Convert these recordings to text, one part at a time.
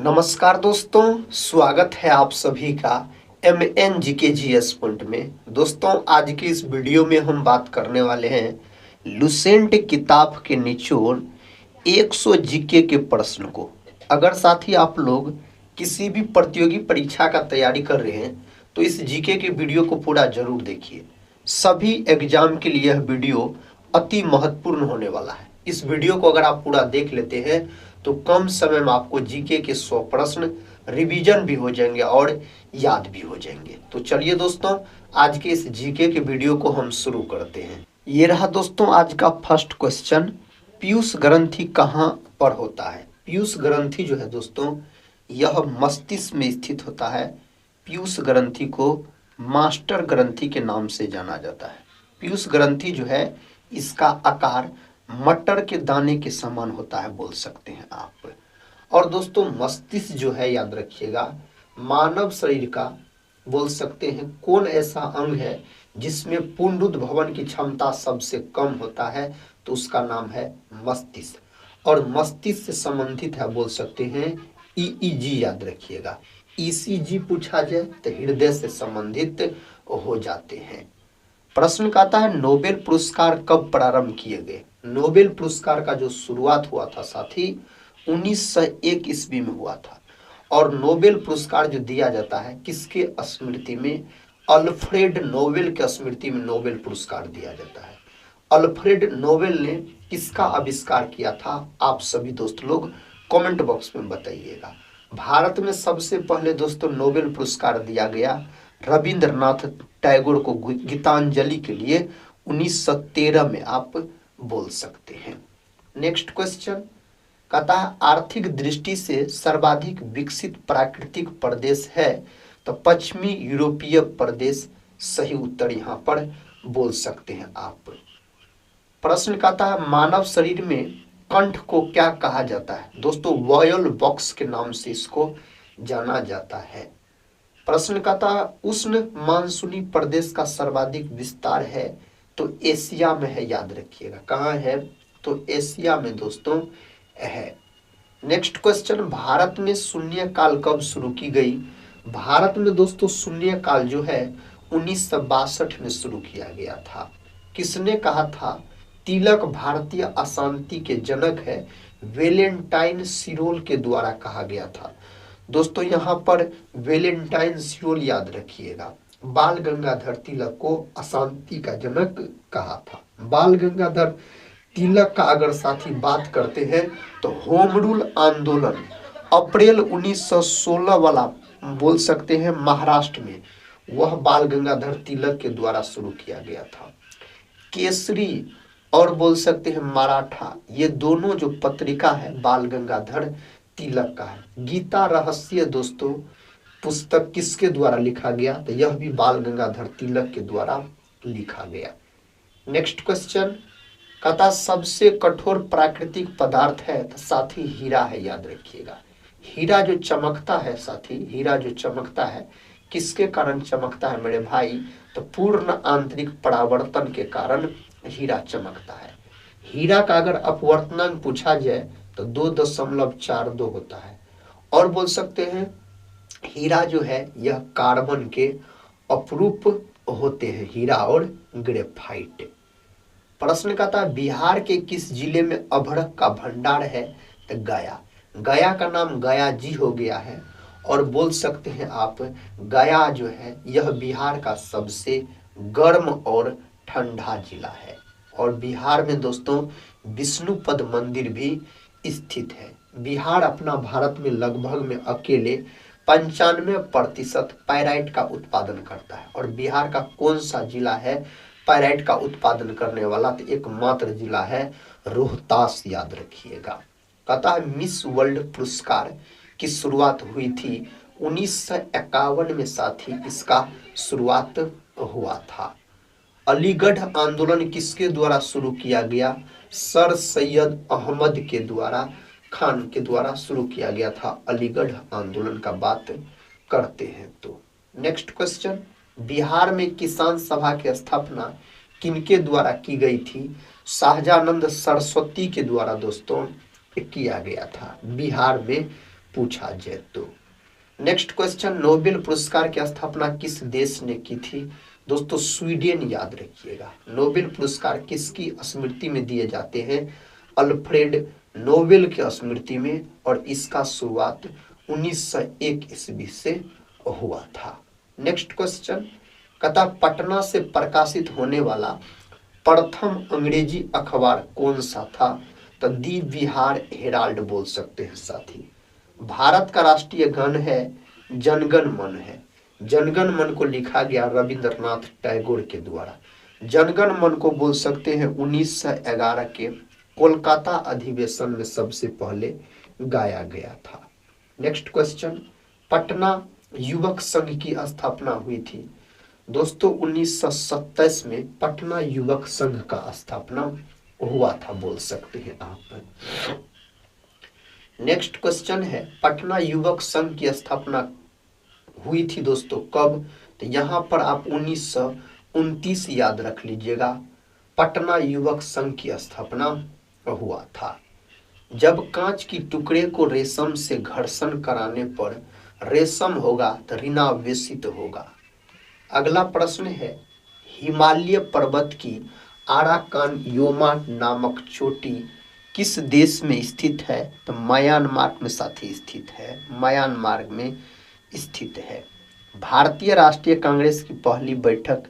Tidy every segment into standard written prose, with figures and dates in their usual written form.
नमस्कार दोस्तों, स्वागत है आप सभी का MN GK GS पॉइंट में। दोस्तों, आज की इस वीडियो में हम बात करने वाले हैं लुसेंट किताब के निचोड़ 100 जीके के प्रश्न को। अगर साथी आप लोग किसी भी प्रतियोगी परीक्षा का तैयारी कर रहे हैं तो इस जीके के वीडियो को पूरा जरूर देखिए। सभी एग्जाम के लिए यह वीडियो अति महत्वपूर्ण होने वाला है। इस वीडियो को अगर आप पूरा देख लेते हैं तो कम समय में आपको जीके के 100 प्रश्न रिवीजन भी हो जाएंगे और याद भी हो जाएंगे। तो चलिए दोस्तों, आज के इस जीके के वीडियो को हम शुरू करते हैं। ये रहा दोस्तों आज का फर्स्ट क्वेश्चन, पीयूष ग्रंथि कहाँ पर होता है। पीयूष ग्रंथि जो है दोस्तों, यह मस्तिष्क में स्थित होता है। पीयूष ग्रंथि को मास्टर ग्रंथि के नाम से जाना जाता है। पीयूष ग्रंथि जो है, इसका आकार मटर के दाने के समान होता है, बोल सकते हैं आप। और दोस्तों, मस्तिष्क जो है, याद रखिएगा, मानव शरीर का बोल सकते हैं कौन ऐसा अंग है जिसमें पुनरुद्भवन की क्षमता सबसे कम होता है, तो उसका नाम है मस्तिष्क। और मस्तिष्क से संबंधित है, बोल सकते हैं EEG, याद रखिएगा। ECG पूछा जाए तो हृदय से संबंधित हो जाते हैं। प्रश्न कहता है नोबेल पुरस्कार कब प्रारंभ किए गए। नोबेल पुरस्कार का जो शुरुआत हुआ था साथी 1901 ईस्वी में हुआ था। और नोबेल पुरस्कार जो दिया जाता है किसके स्मृति में, अल्फ्रेड नोबेल के स्मृति में नोबेल पुरस्कार दिया जाता है। अल्फ्रेड नोबेल ने किसका आविष्कार किया था, आप सभी दोस्त लोग कमेंट बॉक्स में बताइएगा। भारत में सबसे पहले दोस्तों नोबेल पुरस्कार दिया गया रविंद्रनाथ टैगोर को गीतांजलि के लिए 1913 में आप बोल सकते हैं। नेक्स्ट क्वेश्चन कहता है आर्थिक दृष्टि से सर्वाधिक विकसित प्राकृतिक प्रदेश है, तो पश्चिमी यूरोपीय प्रदेश सही उत्तर यहाँ पर बोल सकते हैं आप। प्रश्न कहता है मानव शरीर में कंठ को क्या कहा जाता है। दोस्तों, वॉयल बॉक्स के नाम से इसको जाना जाता है। प्रश्न कहता है उष्ण मानसूनी प्रदेश का सर्वाधिक विस्तार है, तो एशिया में है, याद रखिएगा। कहाँ है, तो एशिया में दोस्तों है। नेक्स्ट क्वेश्चन, भारत में शून्य काल कब शुरू की गई। भारत में दोस्तों शून्य काल जो है 1962 में शुरू किया गया था। किसने कहा था, तिलक भारतीय अशांति के जनक है, वेलेंटाइन सिरोल के द्वारा कहा गया था। दोस्तों, यहाँ पर वेलेंटाइन सिरोल याद रखिएगा। बाल गंगाधर तिलक को अशांति का जनक कहा था। बाल गंगाधर तिलक का अगर साथी बात करते हैं तो होम रूल आंदोलन अप्रैल 1916 वाला बोल सकते हैं महाराष्ट्र में, वह बाल गंगाधर तिलक के द्वारा शुरू किया गया था। केसरी और बोल सकते हैं मराठा, ये दोनों जो पत्रिका है बाल गंगाधर तिलक का है। गीता रहस्य दोस्तों पुस्तक किसके द्वारा लिखा गया, तो यह भी बाल गंगाधर तिलक के द्वारा लिखा गया। नेक्स्ट क्वेश्चन कहता सबसे कठोर प्राकृतिक पदार्थ है, तो साथी हीरा है, याद रखिएगा। हीरा जो चमकता है साथी, हीरा जो चमकता है किसके कारण चमकता है मेरे भाई, तो पूर्ण आंतरिक परावर्तन के कारण हीरा चमकता है। हीरा का अगर अपवर्तनांक पूछा जाए तो 2.42 होता है। और बोल सकते हैं हीरा जो है यह कार्बन के अपरूप होते हैं, हीरा और ग्रेफाइट। प्रश्न कहता है बिहार के किस जिले में अभ्रक का भंडार है, तो गया। गया का नाम गया जी हो गया है। और बोल सकते हैं आप गया जो है यह बिहार का सबसे गर्म और ठंडा जिला है। और बिहार में दोस्तों विष्णुपद मंदिर भी स्थित है। बिहार अपना भारत में लगभग में अकेले 95% पायराइट का उत्पादन करता है। और बिहार का कौन सा जिला है पायराइट का उत्पादन करने वाला, तो एकमात्र जिला है रोहतास, याद रखिएगा। कहता है मिस वर्ल्ड पुरस्कार की शुरुआत हुई थी 1951 में साथी, इसका शुरुआत हुआ था। अलीगढ़ आंदोलन किसके द्वारा शुरू किया गया, सर सैयद अहमद के द्वारा, खान के द्वारा शुरू किया गया था। अलीगढ़ आंदोलन का बात करते हैं तो नेक्स्ट क्वेश्चन, बिहार में किसान सभा की स्थापना किनके द्वारा की गई थी, शाहजानंद सरस्वती के द्वारा दोस्तों किया गया था। बिहार में पूछा जाए तो। नेक्स्ट क्वेश्चन, नोबेल पुरस्कार की स्थापना किस देश ने की थी? दोस्तों स्वीडन, याद रखिएगा। नोबेल पुरस्कार किसकी स्मृति में दिए जाते हैं? अल्फ्रेड नोबेल की स्मृति में, और इसका शुरुआत 1901 ईस्वी से हुआ था। नेक्स्ट क्वेश्चन, कथा पटना से प्रकाशित होने वाला प्रथम अंग्रेजी अखबार कौन सा था? तो दी बिहार हेराल्ड बोल सकते हैं साथी। भारत का राष्ट्रीय गान है जनगण मन है। जनगण मन को लिखा गया रविंद्रनाथ टैगोर के द्वारा। जनगण मन को बोल सकते हैं 1911 के कोलकाता अधिवेशन में सबसे पहले गाया गया था। नेक्स्ट क्वेश्चन, पटना युवक संघ की स्थापना हुई थी? दोस्तों 1927 में पटना युवक संघ का स्थापना हुआ था, बोल सकते हैं आप। नेक्स्ट क्वेश्चन है, पटना युवक संघ की स्थापना हुई थी दोस्तों कब? तो यहाँ पर आप 1929 याद रख लीजिएगा। पटना युवक संघ की स्थापना हुआ था। जब कांच की टुकड़े को रेशम से घर्षण कराने पर रेशम होगा तो ऋणावेशित होगा। अगला प्रश्न है, हिमालय पर्वत की आराकान योमा नामक चोटी किस देश में स्थित है? तो म्यांमार में साथी स्थित है, म्यांमार में स्थित है। भारतीय राष्ट्रीय कांग्रेस की पहली बैठक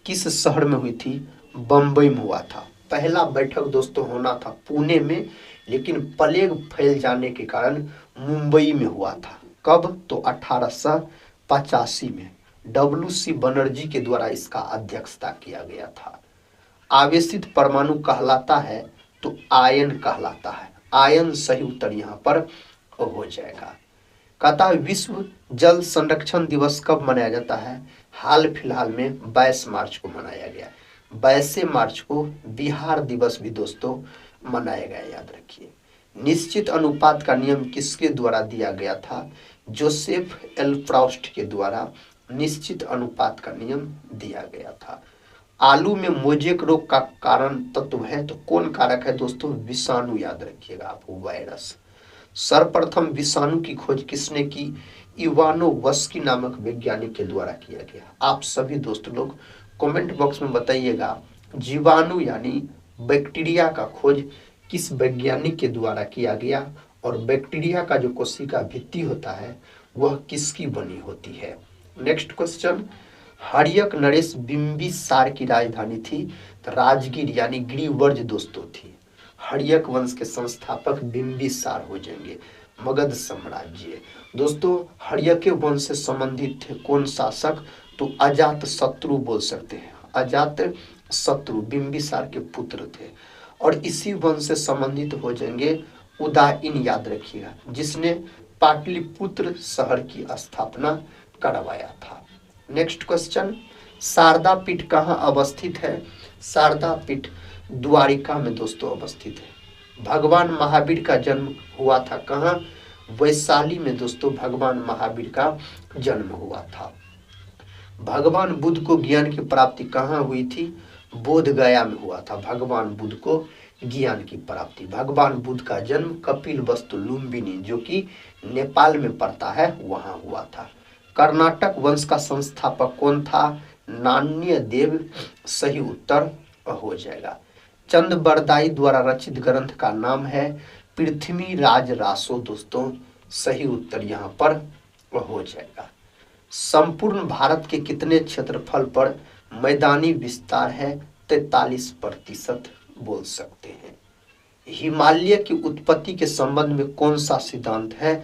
किस शहर में हुई थी? बंबई में हुआ था। पहला बैठक दोस्तों होना था पुणे में, लेकिन प्लेग फैल जाने के कारण मुंबई में हुआ था। कब? तो 1885 में WC बनर्जी के द्वारा इसका अध्यक्षता किया गया था। आवेशित परमाणु कहलाता है तो आयन कहलाता है। आयन सही उत्तर यहाँ पर हो जाएगा। कहता विश्व जल संरक्षण दिवस कब मनाया जाता है? हाल फिलहाल में 22 मार्च को मनाया गया। 22 मार्च को बिहार दिवस भी दोस्तों मनाया गया, याद रखिए। निश्चित अनुपात का नियम किसके द्वारा दिया गया था? जोसेफ एल प्राउस्ट के द्वारा निश्चित अनुपात का नियम दिया गया था। आलू में मोजेक रोग का कारण तत्व है तो कौन कारक है दोस्तों? विषाणु, याद रखिएगा आप, वायरस। सर्वप्रथम विषाणु की खोज किसने की? इवानोवस्की नामक वैज्ञानिक के द्वारा किया गया। आप सभी दोस्त लोग कमेंट बॉक्स में बताइएगा जीवाणु यानी बैक्टीरिया का खोज किस वैज्ञानिक के द्वारा किया गया, और बैक्टीरिया का जो कोशिका भित्ति होता है वह किसकी बनी होती है। नेक्स्ट क्वेश्चन, हर्यक नरेश बिंबिसार की राजधानी थी? तो राजगीर यानी गिरिवर्ज दोस्तों थी। हर्यक वंश के संस्थापक बिंबिसार हो जाएंगे, मगध साम्राज्य। दोस्तों हर्यक वंश से संबंधित थे कौन शासक? तो अजात शत्रु बोल सकते हैं। अजात शत्रु बिंबिसार के पुत्र थे। और इसी वंश से संबंधित हो जाएंगे उदयन, याद रखिएगा, जिसने पाटलिपुत्र शहर की स्थापना करवाया था। नेक्स्ट क्वेश्चन, शारदा पीठ कहाँ अवस्थित है? शारदा पीठ द्वारिका में दोस्तों अवस्थित है। भगवान महावीर का जन्म हुआ था कहाँ? वैशाली में दोस्तों भगवान महावीर का जन्म हुआ था। भगवान बुद्ध को ज्ञान की प्राप्ति कहाँ हुई थी? बोध गया में हुआ था। भगवान बुद्ध को ज्ञान की प्राप्ति। भगवान बुद्ध का जन्म कपिल वस्तु लुम्बिनी, जो कि नेपाल में पड़ता है, वहां हुआ था। कर्नाटक वंश का संस्थापक कौन था? नान्य देव सही उत्तर हो जाएगा। चंद बरदाई द्वारा रचित ग्रंथ का नाम है पृथ्वी राज रासो दोस्तों, सही उत्तर यहाँ पर हो जाएगा। संपूर्ण भारत के कितने क्षेत्रफल पर मैदानी विस्तार है? 43% बोल सकते हैं। हिमालय की उत्पत्ति के संबंध में कौन सा सिद्धांत है?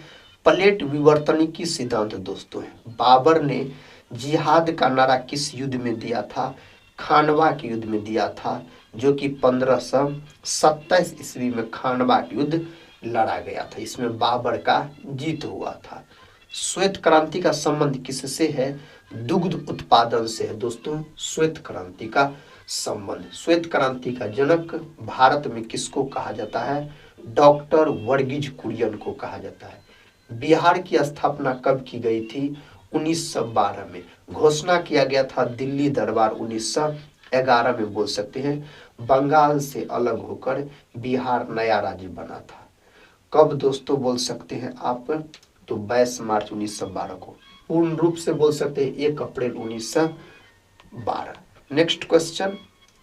प्लेट विवर्तनिकी सिद्धांत दोस्तों है। बाबर ने जिहाद का नारा किस युद्ध में दिया था? खानवा के युद्ध में दिया था, जो कि 1527 ईस्वी में खानवा युद्ध लड़ा गया था। इसमें बाबर का जीत हुआ था। श्वेत क्रांति का संबंध किससे है? दुग्ध उत्पादन से है दोस्तों श्वेत क्रांति का संबंध। श्वेत क्रांति का जनक भारत में किसको कहा जाता है? डॉक्टर वर्गीज कुरियन को कहा जाता है। बिहार की स्थापना कब की गई थी? 1912 में। घोषणा किया गया था दिल्ली दरबार 1911 में, बोल सकते हैं। बंगाल से अलग होकर बिहार नया राज्य बना था। कब दोस्तों बोल सकते हैं आप? तो 22 मार्च 1912 को। पूर्ण रूप से बोल सकते हैं 1 अप्रैल 1912। नेक्स्ट क्वेश्चन,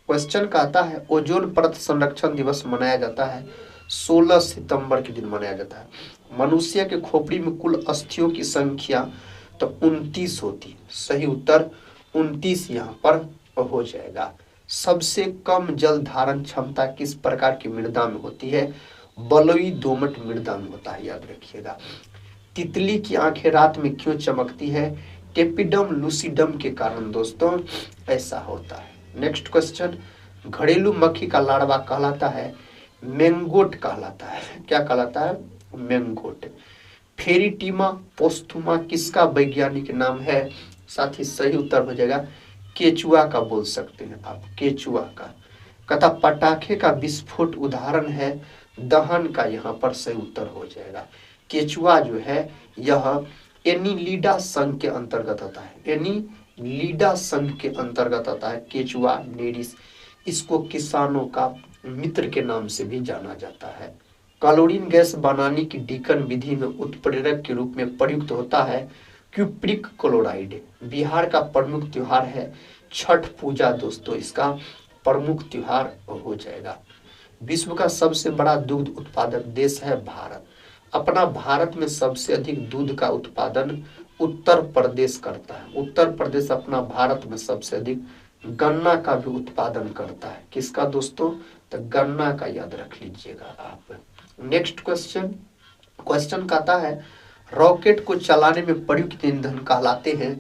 क्वेश्चन कहता है ओजोन परत संरक्षण दिवस मनाया जाता है 16 सितंबर के दिन मनाया जाता है। मनुष्य के खोपड़ी में कुल अस्थियों की संख्या तो 29 होती है। सही उत्तर 29 यहाँ पर हो जाएगा। सबसे कम जल धारण क्षमता किस प्रकार की मृदा में होती है? बलुई दोमट मृदा में होता है, याद रखिएगा। तितली की आंखें रात में क्यों चमकती है? टेपिडम लूसिडम के कारण दोस्तों ऐसा होता है। नेक्स्ट क्वेश्चन, घरेलू मक्खी का लार्वा कहलाता है? मैंगोट कहलाता है। क्या कहलाता है? मैंगोट। फेरिटीमा पोस्थुमा किसका वैज्ञानिक नाम है? साथ ही सही उत्तर हो जाएगा केचुआ का, बोल सकते हैं आप, केचुआ का। कथा पटाखे का विस्फोट उदाहरण है? दहन का यहाँ पर सही उत्तर हो जाएगा। केचुआ जो है यह एनीलिडा संघ के अंतर्गत आता है। एनीलिडा संघ के अंतर्गत आता है केचुआ नेरिस। इसको किसानों का मित्र के नाम से भी जाना जाता है। क्लोरीन गैस बनाने की डीकन विधि में उत्प्रेरक के रूप में प्रयुक्त होता है क्यूप्रिक क्लोराइड। बिहार का प्रमुख त्योहार है छठ पूजा दोस्तों, इसका प्रमुख त्योहार हो जाएगा। विश्व का सबसे बड़ा दुग्ध उत्पादक देश है भारत। अपना भारत में सबसे अधिक दूध का उत्पादन उत्तर प्रदेश करता है। उत्तर प्रदेश अपना भारत में सबसे अधिक गन्ना का भी उत्पादन करता है। किसका दोस्तों? तो गन्ना का, याद रख लीजिएगा आप। नेक्स्ट क्वेश्चन, क्वेश्चन कहता है रॉकेट को चलाने में प्रयुक्त ईंधन कहलाते हैं?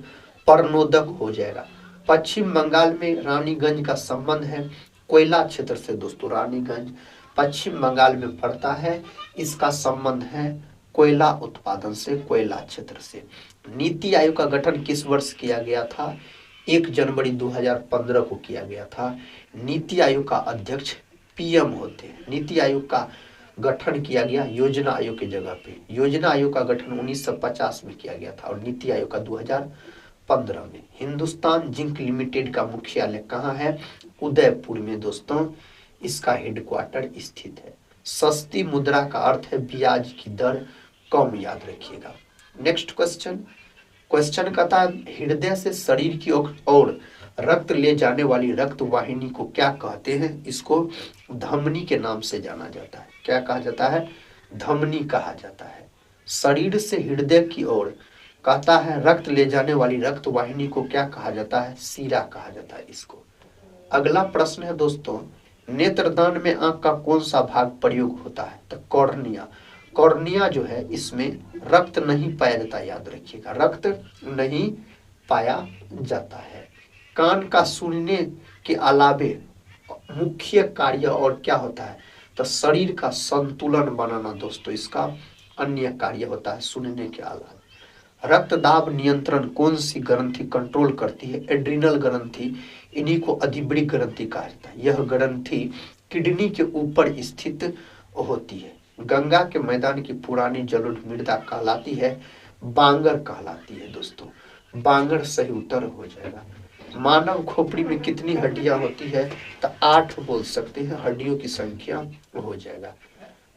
परनोदक हो जाएगा। पश्चिम बंगाल में रानीगंज का संबंध है कोयला क्षेत्र से दोस्तों। रानीगंज पश्चिम बंगाल में पड़ता है, इसका संबंध है कोयला उत्पादन से, कोयला क्षेत्र से। नीति आयोग का गठन किस वर्ष किया गया था? 1 जनवरी 2015 को किया गया था। नीति आयोग का अध्यक्ष पीएम होते हैं। नीति आयोग का गठन किया गया योजना आयोग की जगह पे। योजना आयोग का गठन 1950 में किया गया था और नीति आयोग का 2015 में। हिंदुस्तान जिंक लिमिटेड का मुख्यालय कहाँ है? उदयपुर में दोस्तों इसका हेडक्वार्टर स्थित है। सस्ती मुद्रा का अर्थ है ब्याज की दर कम, याद रखिएगा। नेक्स्ट क्वेश्चन, क्वेश्चन कहता है हृदय से शरीर की ओर रक्त ले जाने वाली रक्त वाहिनी को क्या कहते हैं? इसको धमनी के नाम से जाना जाता है। क्या कहा जाता है? धमनी कहा जाता है। शरीर से हृदय की ओर कहता है रक्त ले जाने वाली रक्त वाहिनी को क्या कहा जाता है? शिरा कहा जाता है इसको। अगला प्रश्न है दोस्तों, नेत्रदान में आंख का कौन सा भाग प्रयोग होता है? तो कॉर्निया। कॉर्निया जो है इसमें रक्त नहीं पाया जाता, याद रखिएगा, रक्त नहीं पाया जाता है। कान का सुनने के अलावे मुख्य कार्य और क्या होता है? तो शरीर का संतुलन बनाना दोस्तों इसका अन्य कार्य होता है सुनने के अलावा। रक्तदाब नियंत्रण कौन सी ग्रंथि कंट्रोल करती है? एड्रिनल ग्रंथि, इन्हीं को अधिबड़ी ग्रंथि कहा जाता है। यह ग्रंथि किडनी के ऊपर स्थित होती है। गंगा के मैदान की पुरानी जलोढ़ मृदा कहलाती है? बांगर कहलाती है दोस्तों। बांगर सही उत्तर हो जाएगा। मानव खोपड़ी में कितनी हड्डियां होती है? तो 8 बोल सकते हैं, हड्डियों की संख्या हो जाएगा।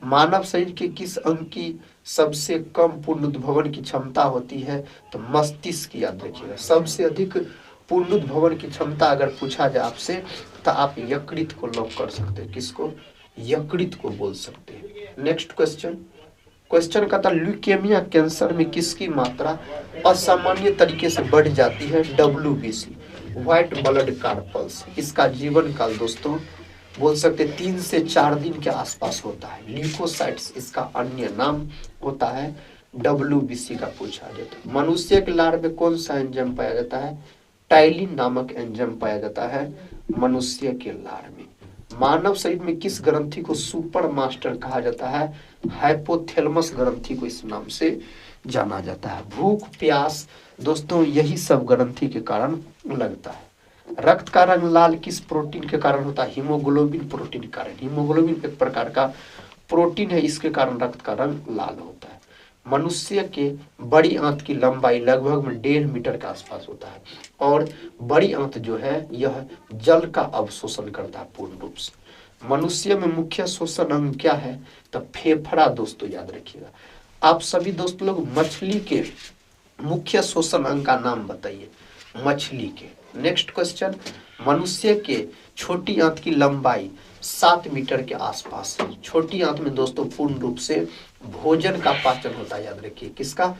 मानव शरीर के किस अंग की सबसे कम पुनरुद्भवन की क्षमता होती है? तो मस्तिष्क, याद रखिएगा। सबसे अधिक पुनरुद्भवन की क्षमता अगर पूछा जाए आपसे तो आप यकृत को लॉक कर सकते हैं। किसको? यकृत को बोल सकते हैं। नेक्स्ट क्वेश्चन, क्वेश्चन का था ल्यूकेमिया कैंसर में किसकी मात्रा असामान्य तरीके से बढ़ जाती है? WBC, white blood carpals. इसका जीवन काल दोस्तों बोल सकते 3 से 4 दिन के आसपास होता है। ल्यूकोसाइट्स इसका अन्य नाम होता है। WBC का पूछा जाता है। मनुष्य के लार में कौन सा एंजाइम पाया जाता है? टाइलिन नामक एंजाइम पाया जाता है मनुष्य के लार में। मानव शरीर में किस ग्रंथि को सुपर मास्टर कहा जाता है? हाइपोथैलेमस ग्रंथि को इस नाम से जाना जाता है। भूख प्यास दोस्तों यही सब ग्रंथि के कारण लगता है। रक्त का रंग लाल किस प्रोटीन के कारण होता है? हीमोग्लोबिन प्रोटीन के कारण। हीमोग्लोबिन एक प्रकार का प्रोटीन है, इसके कारण रक्त का रंग लाल होता है। मनुष्य के बड़ी आंत की लंबाई लगभग 1.5 मीटर के आसपास होता है और बड़ी आंत जो है यह जल का अवशोषण करता है पूर्ण रूप से। मनुष्य में मुख्य श्वसन अंग क्या है? तो फेफड़ा दोस्तों याद रखिएगा। आप सभी दोस्त लोग मछली के मुख्य श्वसन अंग का नाम बताइए, मछली के। नेक्स्ट क्वेश्चन, मनुष्य के छोटी आंत की लंबाई 7 मीटर के आसपास है। छोटी आंत में दोस्तों पूर्ण रूप से भोजन का पाचन होता है, याद रखिए। किसका?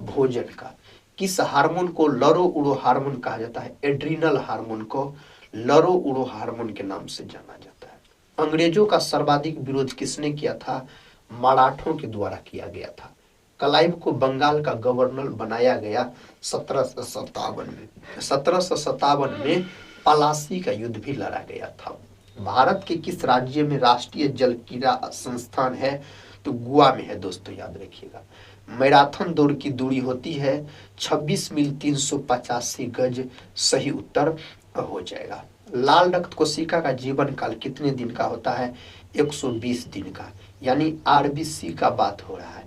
भोजन का। किस हार्मोन को लरो उड़ो हार्मोन कहा जाता है? एड्रीनल हार्मोन को लरो उड़ो हार्मोन के नाम से जाना जाता है। अंग्रेजों का सर्वाधिक विरोध किसने किया था? मराठों के द्वारा किया गया था। क्लाइव को बंगाल का गवर्नर बनाया गया 1757 में। 1757 में पलासी का युद्ध भी लड़ा गया था। भारत के किस राज्य में राष्ट्रीय जल क्रीड़ा संस्थान है? तो गोवा में है दोस्तों, याद रखिएगा। मैराथन दौड़ की दूरी होती है 26 मील 385 गज, सही उत्तर हो जाएगा। लाल रक्त कोशिका का जीवन काल कितने दिन का होता है? 120 दिन का, यानी आरबीसी का बात हो रहा है।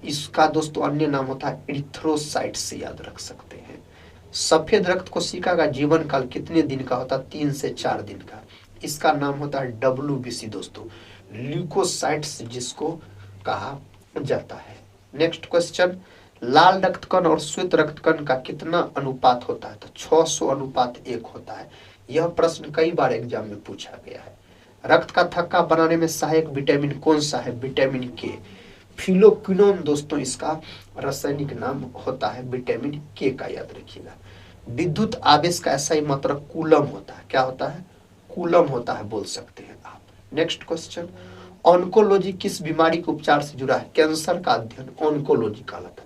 इसका दोस्तों अन्य नाम होता है एरिथ्रोसाइट्स से याद रख सकते हैं। सफेद रक्त कोशिका का जीवन काल कितने दिन का होता है? 3 से 4 दिन का। इसका नाम होता है WBC दोस्तों, ल्यूकोसाइट्स जिसको कहा जाता है। नेक्स्ट क्वेश्चन, लाल रक्त कण और श्वेत रक्त कण का कितना अनुपात होता है? तो 600:1 होता है। यह प्रश्न कई बार एग्जाम में पूछा गया है। रक्त का थक्का बनाने में सहायक विटामिन कौन सा है? विटामिन के। फिलोक्विनोन दोस्तों इसका रासायनिक नाम होता है, विटामिन के का याद रखिएगा। विद्युत आवेश का ऐसा ही मात्रा कूलम होता है। क्या होता है? कूलम होता है, बोल सकते हैं आप। नेक्स्ट क्वेश्चन, ऑन्कोलॉजी किस बीमारी के उपचार से जुड़ा है? कैंसर का अध्ययन ऑन्कोलॉजी कहलाता है।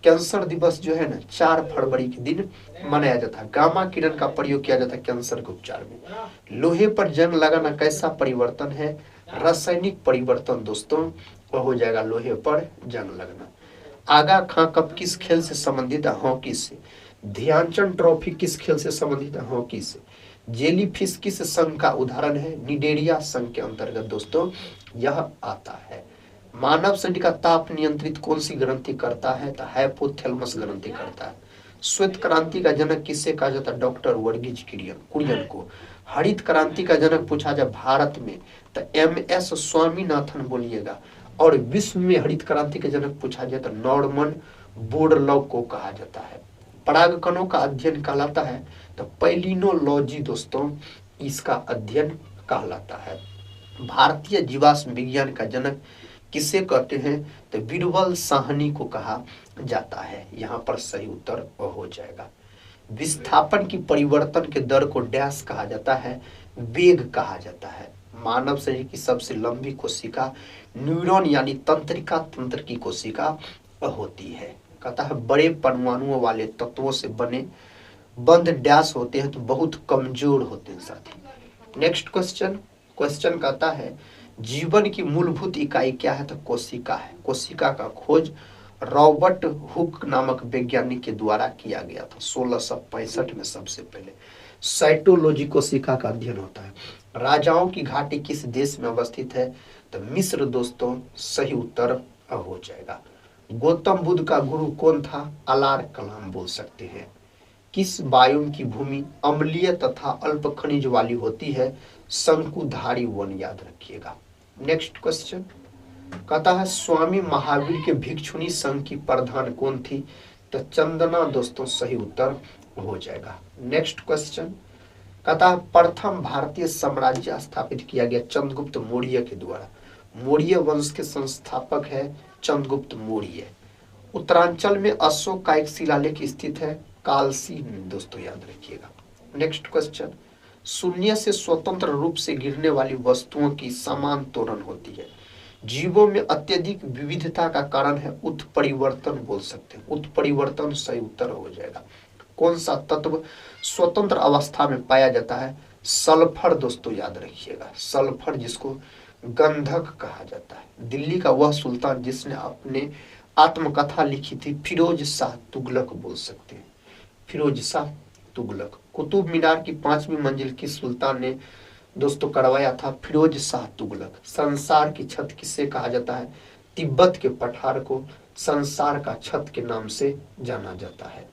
कैंसर दिवस जो है ना 4 फरवरी के दिन मनाया जाता है। गामा किरण का प्रयोग किया जाता है कैंसर के उपचार में। लोहे पर जंग लगाना कैसा परिवर्तन है? रासायनिक परिवर्तन दोस्तों हो जाएगा लोहे पर जंग लगना। आगा खां कप किस खेल से संबंधित है? हॉकी से। ध्यानचंद ट्रॉफी किस खेल से संबंधित है? हॉकी से। जेलीफिश किस संघ का उदाहरण है? निडेरिया संघ के अंतर्गत दोस्तों यह आता है। मानव शरीर का ताप नियंत्रित कौन सी ग्रंथि करता है? तो हाइपोथैलेमस ग्रंथि करता है। श्वेत क्रांति का जनक किससे कहा जाता है? डॉक्टर वर्गीज कुरियन को। हरित क्रांति का जनक पूछा जाए भारत में तो MS स्वामीनाथन बोलिएगा। और विश्व में हरित क्रांति के जनक पूछा जाए तो नॉर्मन बोरलॉग को कहा जाता है। परागकणों का अध्ययन कहलाता है तो पैलिनोलॉजी दोस्तों इसका अध्ययन कहलाता है। भारतीय जीवाश्म विज्ञान का जनक किसे कहते हैं? तो बीरबल साहनी को कहा जाता है। यहाँ पर सही उत्तर हो जाएगा। विस्थापन की परिवर्तन के दर को डैश कहा जाता है? वेग कहा जाता है। मानव शरीर की सबसे लंबी कोशिका न्यूरॉन यानी तंत्रिका तंत्र की कोशिका होती है। कहता है बड़े परमाणुओं वाले तत्वों से बने बंध डैश होते हैं तो बहुत कमजोर होते हैं साथी। नेक्स्ट क्वेश्चन कहता है जीवन की मूलभूत इकाई क्या है? तो कोशिका है। कोशिका का खोज रॉबर्ट हुक नामक वैज्ञानिक के द्वारा किया गया था 1665 में सबसे पहले। साइटोलॉजी कोशिका का अध्ययन होता है। राजाओं की घाटी किस देश में अवस्थित है? तो मिस्र दोस्तों सही उत्तर हो जाएगा। गौतम बुद्ध का गुरु कौन था? अलार कलाम बोल सकते हैं। किस वायुन की भूमि अम्लीय तथा अल्प खनिज वाली होती है? शंकुधारी वन याद रखिएगा। नेक्स्ट क्वेश्चन कहता है स्वामी महावीर के भिक्षुणी संघ की प्रधान कौन थी? तो चंदना दोस्तों सही उत्तर हो जाएगा। नेक्स्ट क्वेश्चन कहता है प्रथम भारतीय साम्राज्य स्थापित किया गया चंद्रगुप्त मौर्य के द्वारा। मौर्य वंश के संस्थापक है चंद्रगुप्त मौर्य। उत्तरांचल में अशोक का एक शिलालेख स्थित है कालसी दोस्तों याद रखिएगा। नेक्स्ट क्वेश्चन शून्य से स्वतंत्र रूप से गिरने वाली वस्तुओं की समान त्वरण होती है। जीवों में अत्यधिक विविधता का कारण है उत्परिवर्तन बोल सकते हैं। उत्परिवर्तन सही उत्तर हो जाएगा। कौन सा तत्व स्वतंत्र अवस्था में पाया जाता है? सल्फर दोस्तों याद रखिएगा। सल्फर जिसको गंधक कहा जाता है। दिल्ली का वह सुल्तान जिसने अपने आत्मकथा लिखी थी फिरोज शाह तुगलक बोल सकते हैं। फिरोज शाह तुगलक। कुतुब मीनार की 5वीं मंजिल किस सुल्तान ने दोस्तों करवाया था? फिरोज शाह तुगलक। संसार की छत किसे कहा जाता है? तिब्बत के पठार को संसार का छत के नाम से जाना जाता है।